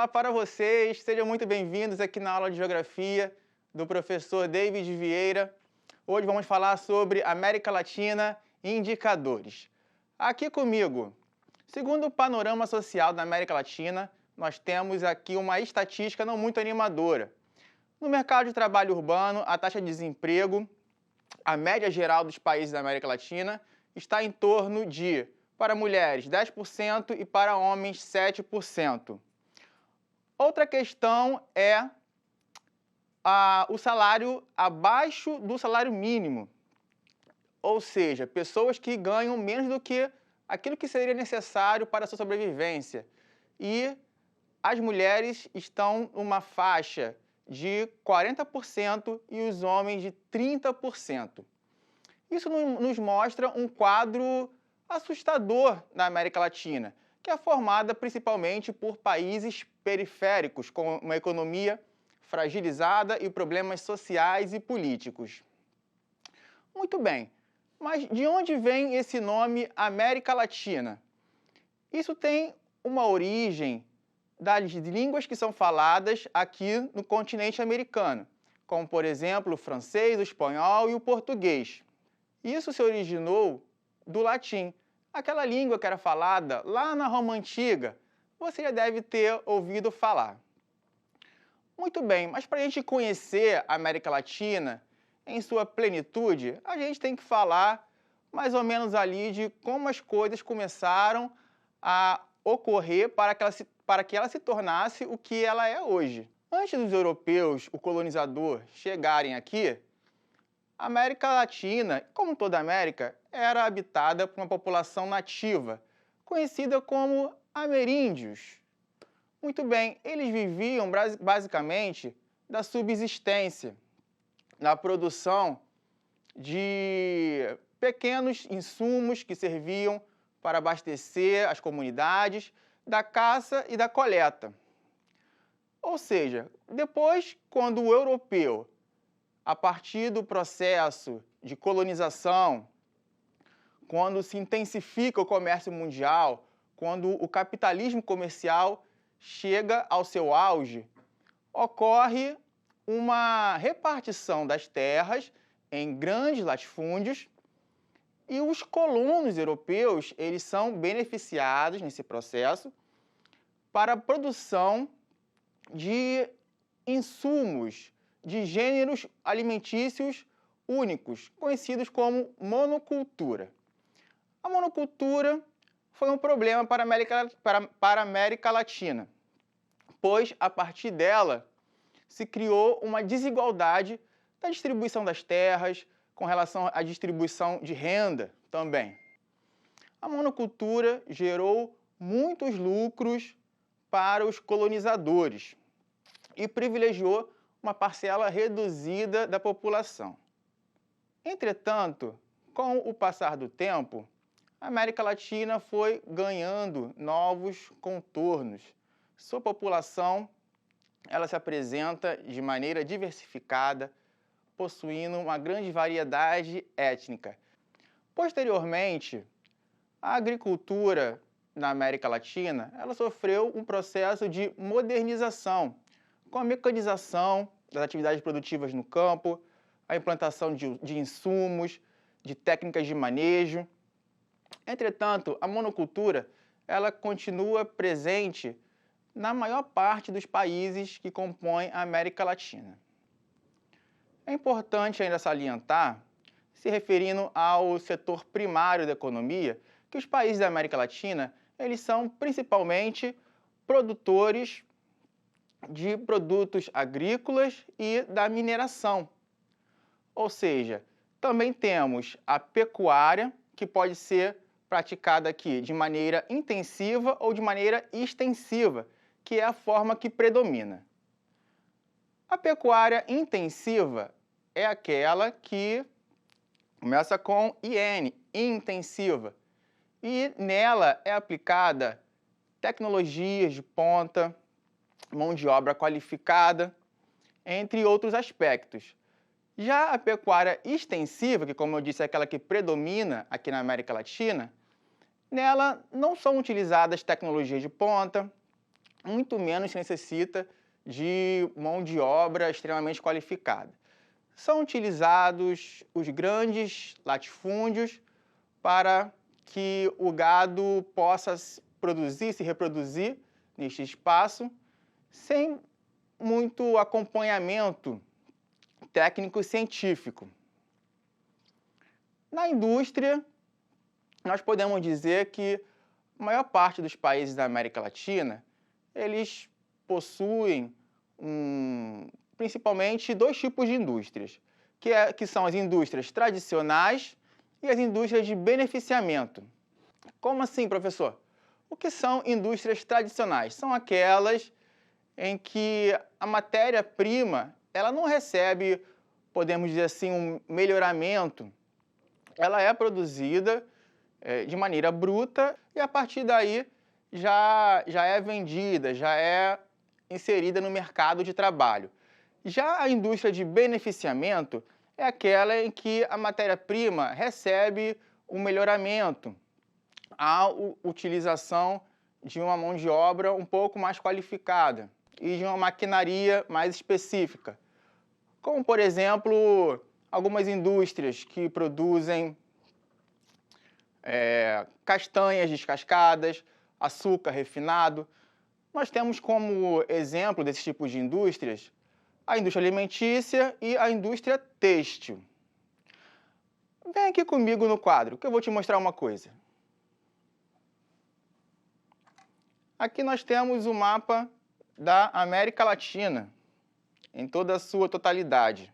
Olá para vocês, sejam muito bem-vindos aqui na aula de Geografia do professor David Vieira. Hoje vamos falar sobre América Latina e indicadores. Aqui comigo, segundo o panorama social da América Latina, nós temos aqui uma estatística não muito animadora. No mercado de trabalho urbano, a taxa de desemprego, a média geral dos países da América Latina, está em torno de, para mulheres, 10% e para homens, 7%. Outra questão é o salário abaixo do salário mínimo, ou seja, pessoas que ganham menos do que aquilo que seria necessário para a sua sobrevivência. E as mulheres estão numa faixa de 40% e os homens de 30%. Isso nos mostra um quadro assustador na América Latina, que é formada principalmente por países periféricos, com uma economia fragilizada e problemas sociais e políticos. Muito bem, mas de onde vem esse nome América Latina? Isso tem uma origem das línguas que são faladas aqui no continente americano, como, por exemplo, o francês, o espanhol e o português. Isso se originou do latim, aquela língua que era falada lá na Roma Antiga. Você já deve ter ouvido falar. Muito bem, mas para a gente conhecer a América Latina em sua plenitude, a gente tem que falar mais ou menos ali de como as coisas começaram a ocorrer para que ela se tornasse o que ela é hoje. Antes dos europeus, o colonizador, chegarem aqui, a América Latina, como toda a América, era habitada por uma população nativa, conhecida como ameríndios. Muito bem, eles viviam basicamente da subsistência, da produção de pequenos insumos que serviam para abastecer as comunidades, da caça e da coleta. Ou seja, depois, quando o europeu, a partir do processo de colonização, quando se intensifica o comércio mundial, quando o capitalismo comercial chega ao seu auge, ocorre uma repartição das terras em grandes latifúndios e os colonos europeus, eles são beneficiados nesse processo para a produção de insumos, de gêneros alimentícios únicos, conhecidos como monocultura. A monocultura foi um problema para a América Latina, pois a partir dela se criou uma desigualdade da distribuição das terras com relação à distribuição de renda também. A monocultura gerou muitos lucros para os colonizadores e privilegiou uma parcela reduzida da população. Entretanto, com o passar do tempo, a América Latina foi ganhando novos contornos. Sua população, ela se apresenta de maneira diversificada, possuindo uma grande variedade étnica. Posteriormente, a agricultura na América Latina, ela sofreu um processo de modernização, com a mecanização das atividades produtivas no campo, a implantação de insumos, de técnicas de manejo. Entretanto, a monocultura, ela continua presente na maior parte dos países que compõem a América Latina. É importante ainda salientar, se referindo ao setor primário da economia, que os países da América Latina, eles são principalmente produtores de produtos agrícolas e da mineração. Ou seja, também temos a pecuária, que pode ser praticada aqui de maneira intensiva ou de maneira extensiva, que é a forma que predomina. A pecuária intensiva é aquela que começa com IN, intensiva, e nela é aplicada tecnologias de ponta, mão de obra qualificada, entre outros aspectos. Já a pecuária extensiva, que como eu disse é aquela que predomina aqui na América Latina, nela não são utilizadas tecnologias de ponta, muito menos necessita de mão de obra extremamente qualificada. São utilizados os grandes latifúndios para que o gado possa produzir, se reproduzir neste espaço, sem muito acompanhamento técnico-científico. Na indústria, nós podemos dizer que a maior parte dos países da América Latina, eles possuem principalmente dois tipos de indústrias, que são as indústrias tradicionais e as indústrias de beneficiamento. Como assim, professor? O que são indústrias tradicionais? São aquelas em que a matéria-prima ela não recebe, podemos dizer assim, um melhoramento. Ela é produzida de maneira bruta e a partir daí já é vendida, já é inserida no mercado de trabalho. Já a indústria de beneficiamento é aquela em que a matéria-prima recebe um melhoramento, a utilização de uma mão de obra um pouco mais qualificada e de uma maquinaria mais específica, como, por exemplo, algumas indústrias que produzem castanhas descascadas, açúcar refinado. Nós temos como exemplo desses tipos de indústrias a indústria alimentícia e a indústria têxtil. Vem aqui comigo no quadro, que eu vou te mostrar uma coisa. Aqui nós temos o mapa da América Latina, em toda a sua totalidade.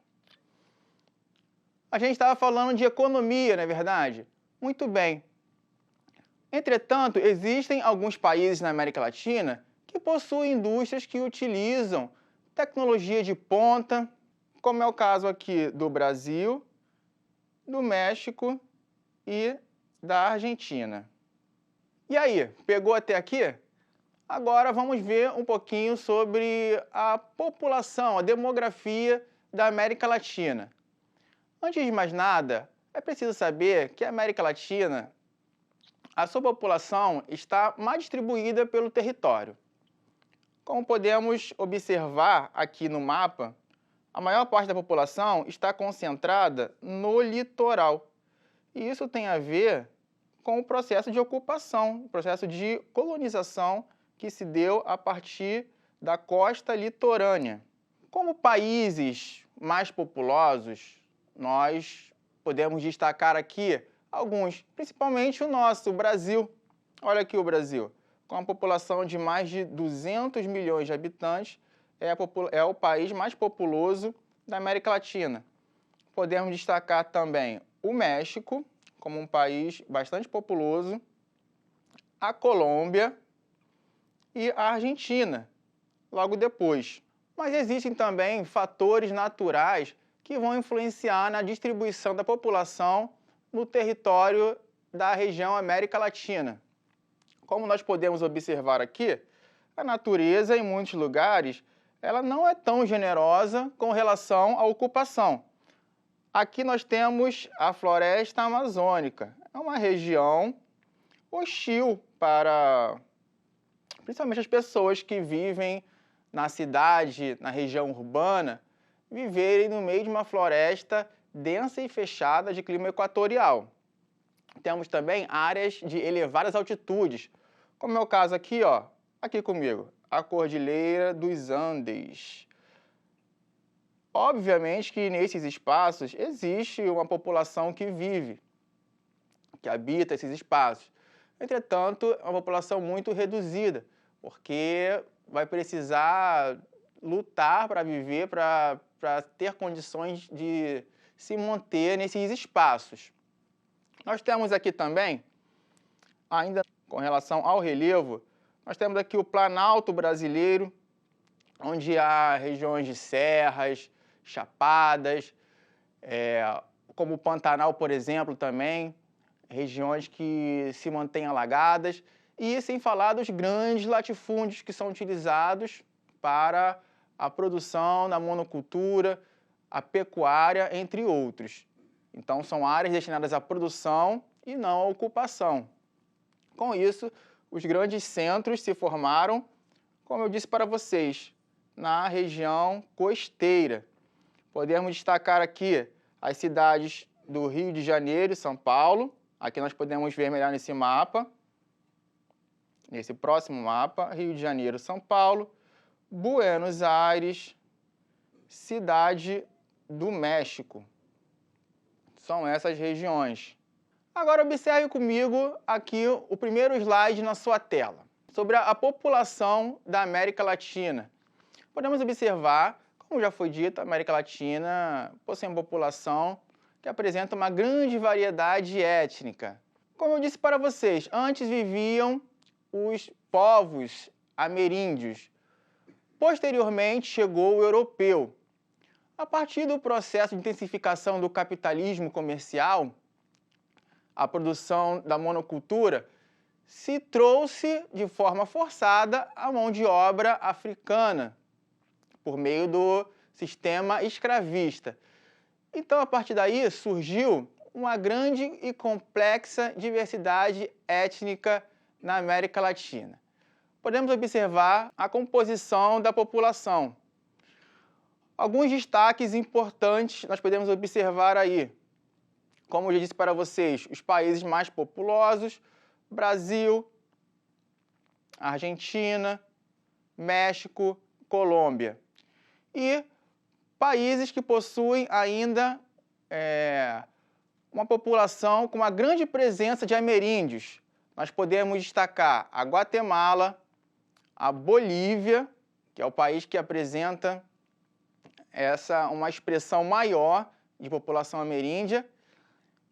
A gente estava falando de economia, não é verdade? Muito bem. Entretanto, existem alguns países na América Latina que possuem indústrias que utilizam tecnologia de ponta, como é o caso aqui do Brasil, do México e da Argentina. E aí, pegou até aqui? Agora vamos ver um pouquinho sobre a população, a demografia da América Latina. Antes de mais nada, é preciso saber que a América Latina, a sua população está mais distribuída pelo território. Como podemos observar aqui no mapa, a maior parte da população está concentrada no litoral. E isso tem a ver com o processo de ocupação, o processo de colonização que se deu a partir da costa litorânea. Como países mais populosos, nós podemos destacar aqui alguns, principalmente o nosso, o Brasil. Olha aqui o Brasil, com uma população de mais de 200 milhões de habitantes, é o país mais populoso da América Latina. Podemos destacar também o México, como um país bastante populoso, a Colômbia e a Argentina, logo depois. Mas existem também fatores naturais que vão influenciar na distribuição da população no território da região América Latina. Como nós podemos observar aqui, a natureza, em muitos lugares, ela não é tão generosa com relação à ocupação. Aqui nós temos a floresta amazônica. É uma região hostil para, principalmente as pessoas que vivem na cidade, na região urbana, viverem no meio de uma floresta densa e fechada de clima equatorial. Temos também áreas de elevadas altitudes, como é o caso aqui, ó, aqui comigo, a Cordilheira dos Andes. Obviamente que nesses espaços existe uma população que vive, que habita esses espaços. Entretanto, é uma população muito reduzida, porque vai precisar lutar para viver, para ter condições de se manter nesses espaços. Nós temos aqui também, ainda com relação ao relevo, nós temos aqui o Planalto brasileiro, onde há regiões de serras, chapadas, como o Pantanal, por exemplo, também, regiões que se mantêm alagadas, e sem falar dos grandes latifúndios que são utilizados para a produção da monocultura, a pecuária, entre outros. Então, são áreas destinadas à produção e não à ocupação. Com isso, os grandes centros se formaram, como eu disse para vocês, na região costeira. Podemos destacar aqui as cidades do Rio de Janeiro e São Paulo. Aqui nós podemos ver melhor nesse mapa, nesse próximo mapa, Rio de Janeiro, São Paulo, Buenos Aires, Cidade do México. São essas regiões. Agora observe comigo aqui o primeiro slide na sua tela, sobre a população da América Latina. Podemos observar, como já foi dito, a América Latina possui uma população que apresenta uma grande variedade étnica. Como eu disse para vocês, antes viviam os povos ameríndios. Posteriormente chegou o europeu. A partir do processo de intensificação do capitalismo comercial, a produção da monocultura, se trouxe de forma forçada a mão de obra africana, por meio do sistema escravista. Então, a partir daí, surgiu uma grande e complexa diversidade étnica na América Latina. Podemos observar a composição da população. Alguns destaques importantes nós podemos observar aí. Como eu já disse para vocês, os países mais populosos: Brasil, Argentina, México, Colômbia. E países que possuem ainda uma população com uma grande presença de ameríndios. Nós podemos destacar a Guatemala, a Bolívia, que é o país que apresenta uma expressão maior de população ameríndia,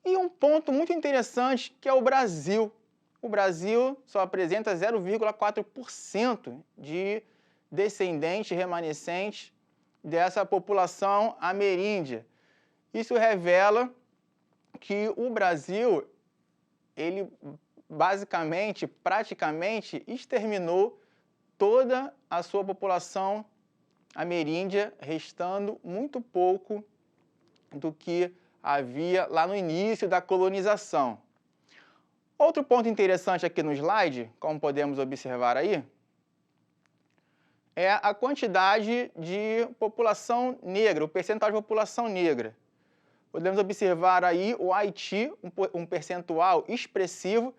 e um ponto muito interessante, que é o Brasil. O Brasil só apresenta 0,4% de descendentes remanescentes dessa população ameríndia. Isso revela que o Brasil, ele basicamente, praticamente, exterminou toda a sua população ameríndia, restando muito pouco do que havia lá no início da colonização. Outro ponto interessante aqui no slide, como podemos observar aí, é a quantidade de população negra, o percentual de população negra. Podemos observar aí o Haiti, um percentual expressivo.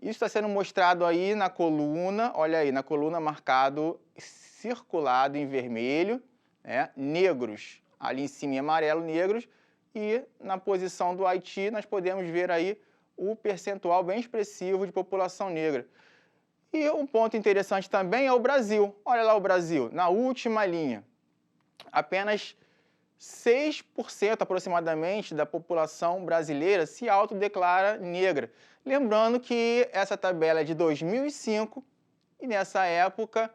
Isso está sendo mostrado aí na coluna, olha aí, na coluna marcado, circulado em vermelho, negros, ali em cima em amarelo, negros, e na posição do Haiti nós podemos ver aí o percentual bem expressivo de população negra. E um ponto interessante também é o Brasil. Olha lá o Brasil, na última linha. Apenas 6% aproximadamente da população brasileira se autodeclara negra. Lembrando que essa tabela é de 2005 e nessa época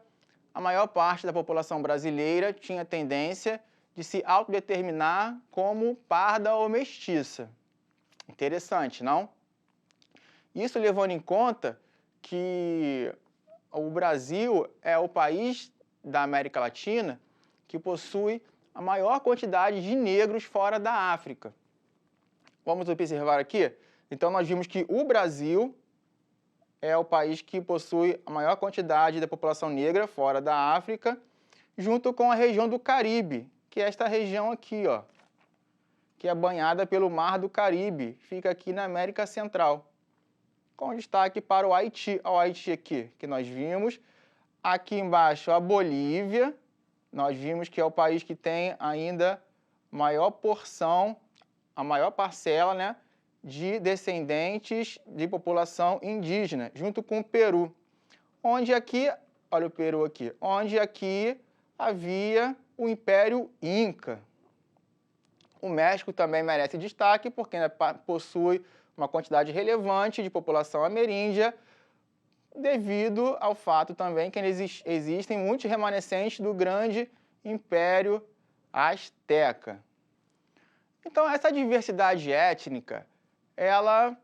a maior parte da população brasileira tinha tendência de se autodeterminar como parda ou mestiça. Interessante, não? Isso levando em conta que o Brasil é o país da América Latina que possui a maior quantidade de negros fora da África. Vamos observar aqui? Então, nós vimos que o Brasil é o país que possui a maior quantidade da população negra fora da África, junto com a região do Caribe, que é esta região aqui, ó, que é banhada pelo Mar do Caribe, fica aqui na América Central. Com destaque para o Haiti. Olha o Haiti aqui, que nós vimos. Aqui embaixo, a Bolívia. Nós vimos que é o país que tem ainda maior porção, a maior parcela, de descendentes de população indígena, junto com o Peru. Onde aqui, olha o Peru aqui, onde aqui havia o Império Inca. O México também merece destaque, porque possui uma quantidade relevante de população ameríndia, devido ao fato também que existem muitos remanescentes do grande Império Azteca. Então, essa diversidade étnica, ela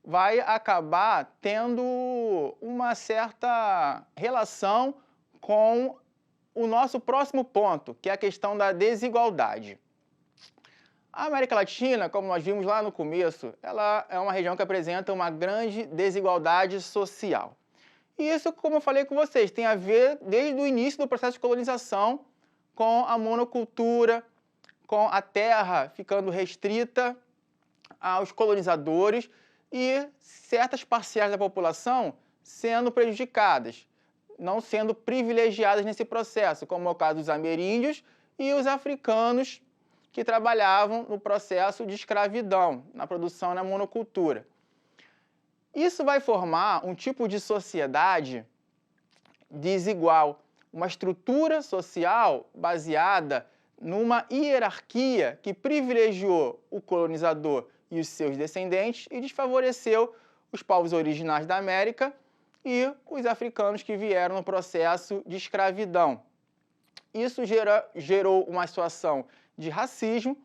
vai acabar tendo uma certa relação com o nosso próximo ponto, que é a questão da desigualdade. A América Latina, como nós vimos lá no começo, ela é uma região que apresenta uma grande desigualdade social. E isso, como eu falei com vocês, tem a ver desde o início do processo de colonização com a monocultura, com a terra ficando restrita aos colonizadores e certas parcelas da população sendo prejudicadas, não sendo privilegiadas nesse processo, como é o caso dos ameríndios e os africanos que trabalhavam no processo de escravidão, na produção e na monocultura. Isso vai formar um tipo de sociedade desigual, uma estrutura social baseada numa hierarquia que privilegiou o colonizador e os seus descendentes e desfavoreceu os povos originários da América e os africanos que vieram no processo de escravidão. Isso gerou uma situação de racismo.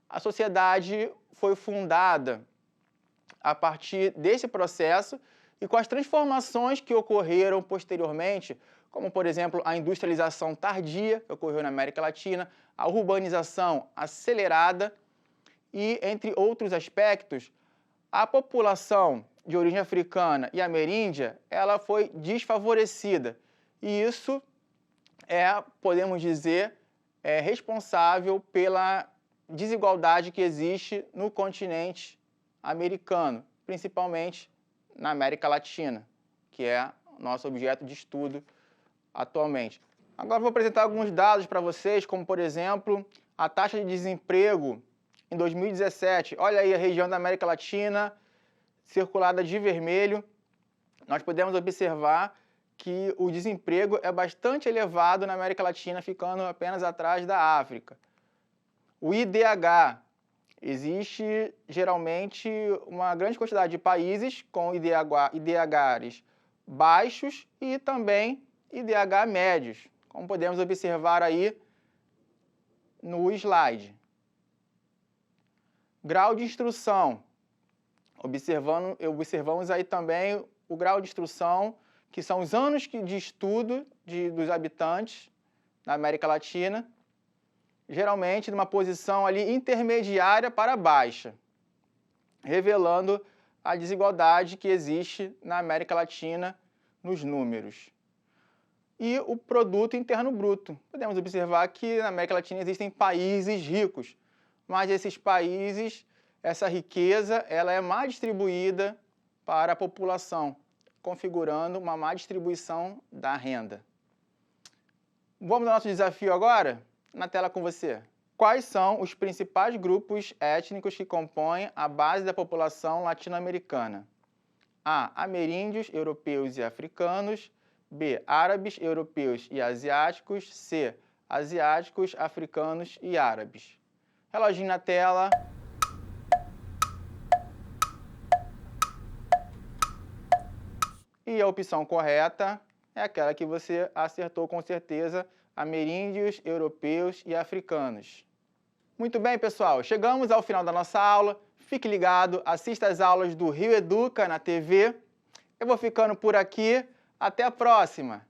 A sociedade foi fundada a partir desse processo e com as transformações que ocorreram posteriormente, como, por exemplo, a industrialização tardia, que ocorreu na América Latina, a urbanização acelerada e, entre outros aspectos, a população de origem africana e ameríndia, ela foi desfavorecida. E isso podemos dizer, responsável pela desigualdade que existe no continente americano, principalmente na América Latina, que é nosso objeto de estudo atualmente. Agora vou apresentar alguns dados para vocês, como, por exemplo, a taxa de desemprego em 2017. Olha aí a região da América Latina, circulada de vermelho. Nós podemos observar que o desemprego é bastante elevado na América Latina, ficando apenas atrás da África. O IDH. Existe, geralmente, uma grande quantidade de países com IDHs baixos e também IDH médios, como podemos observar aí no slide. Grau de instrução. Observamos aí também o grau de instrução, que são os anos de estudo dos habitantes da América Latina, geralmente numa posição ali intermediária para baixa, revelando a desigualdade que existe na América Latina nos números. E o produto interno bruto. Podemos observar que na América Latina existem países ricos, mas esses países, essa riqueza, ela é má distribuída para a população, configurando uma má distribuição da renda. Vamos ao nosso desafio agora? Na tela com você. Quais são os principais grupos étnicos que compõem a base da população latino-americana? A. Ameríndios, europeus e africanos. B. Árabes, europeus e asiáticos. C. Asiáticos, africanos e árabes. Reloginho na tela. E a opção correta é aquela que você acertou com certeza: ameríndios, europeus e africanos. Muito bem, pessoal, chegamos ao final da nossa aula. Fique ligado, assista às aulas do Rio Educa na TV. Eu vou ficando por aqui. Até a próxima!